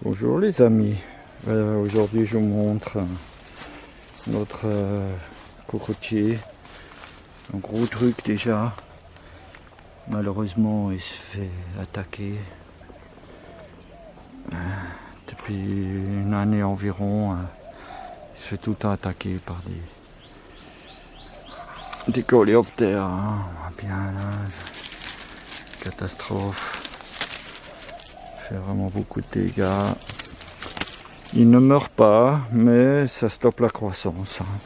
Bonjour les amis, aujourd'hui je vous montre notre cocotier, un gros truc déjà. Malheureusement il se fait attaquer depuis une année environ. Il se fait tout le temps attaquer par des coléoptères, hein. On voit bien là, catastrophe. Il fait vraiment beaucoup de dégâts. Il ne meurt pas, mais ça stoppe la croissance, hein.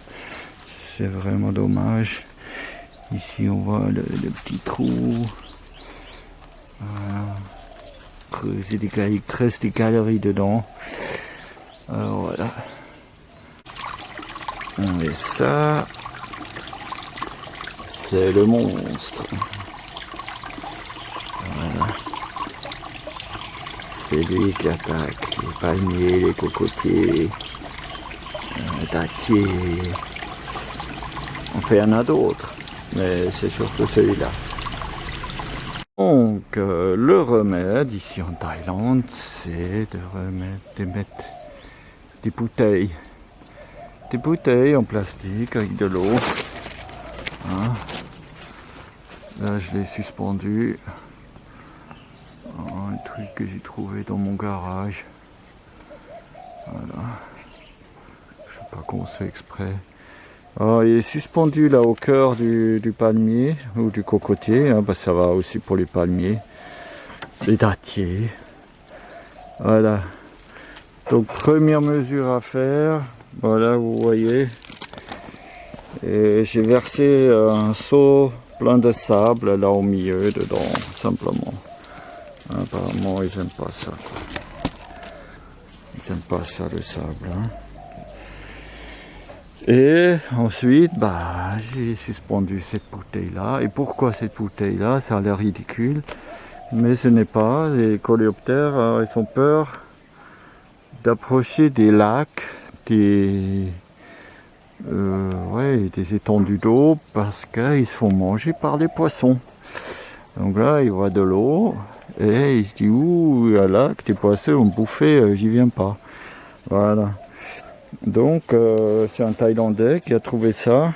C'est vraiment dommage. Ici on voit le petit trou. Voilà. Il creuse des galeries dedans. Alors voilà. Et ça, c'est le monstre. Voilà. C'est lui qui attaque les palmiers, les cocotiers, dattiers. Enfin, il y en a d'autres, mais c'est surtout celui-là. Donc, le remède ici en Thaïlande, c'est de mettre des bouteilles. Des bouteilles en plastique avec de l'eau. Hein. Là, je l'ai suspendu. Un truc que j'ai trouvé dans mon garage. Voilà. Je sais pas comment c'est exprès. Alors, il est suspendu là au cœur du palmier ou du cocotier, hein, ça va aussi pour les palmiers, les dattiers. Voilà. Donc première mesure à faire, voilà vous voyez. Et j'ai versé un seau plein de sable là au milieu dedans, simplement. Apparemment ils n'aiment pas ça, quoi. Ils n'aiment pas ça le sable, hein. Et ensuite, j'ai suspendu cette bouteille là. Et pourquoi cette bouteille là? Ça a l'air ridicule, mais ce n'est pas. Les coléoptères, ils ont peur d'approcher des lacs, des étendues d'eau, parce qu'ils se font manger par les poissons. Donc là, ils voient de l'eau et ils se disent ouh, il y a un lac, des poissons ont bouffé, j'y viens pas. Voilà. Donc c'est un Thaïlandais qui a trouvé ça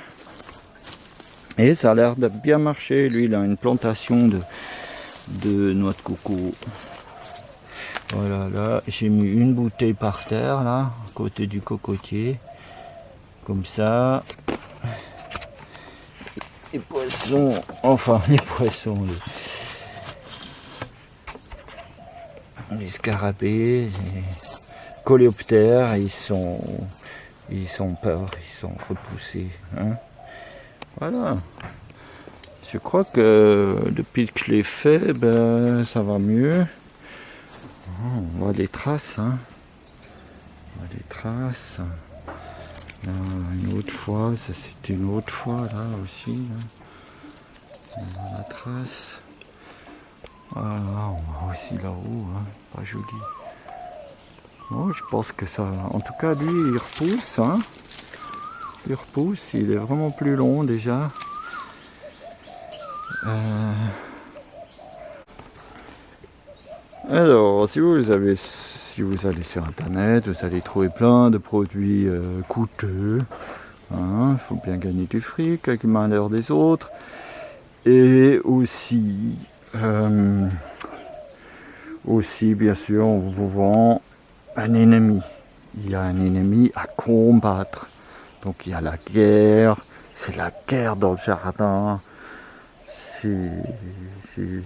et ça a l'air de bien marcher. Lui il a une plantation de noix de coco. Voilà, là j'ai mis une bouteille par terre là à côté du cocotier, comme ça les poissons, les scarabées, les coléoptères, ils sont peur, ils sont repoussés, hein. Voilà. Je crois que depuis que je l'ai fait, ça va mieux. On voit les traces, hein. On voit les traces. Là, une autre fois, ça c'était une autre fois là aussi. Là. On voit la trace. Voilà, on voit aussi là-haut, hein. Pas joli. Bon, je pense que ça... En tout cas, lui, il repousse, hein. Il repousse, il est vraiment plus long déjà. Alors, si vous allez sur internet, vous allez trouver plein de produits coûteux. Hein, faut bien gagner du fric avec le malheur des autres. Et aussi, bien sûr, on vous vend un ennemi. Il y a un ennemi à combattre. Donc il y a la guerre, c'est la guerre dans le jardin. Ces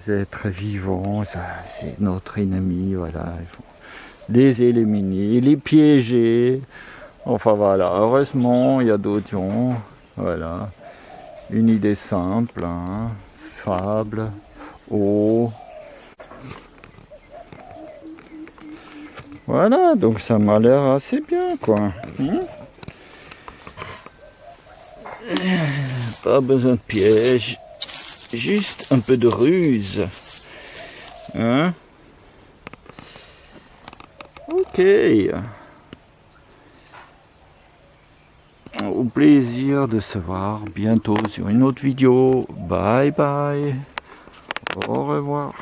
êtres vivants, c'est notre ennemi, voilà. Il faut les éliminer, les piéger. Enfin voilà, heureusement il y a d'autres gens. Voilà. Une idée simple, hein. Sable, eau. Voilà, donc ça m'a l'air assez bien, quoi. Pas besoin de piège, juste un peu de ruse. Hein? Ok. Au plaisir de se voir bientôt sur une autre vidéo. Bye bye. Au revoir.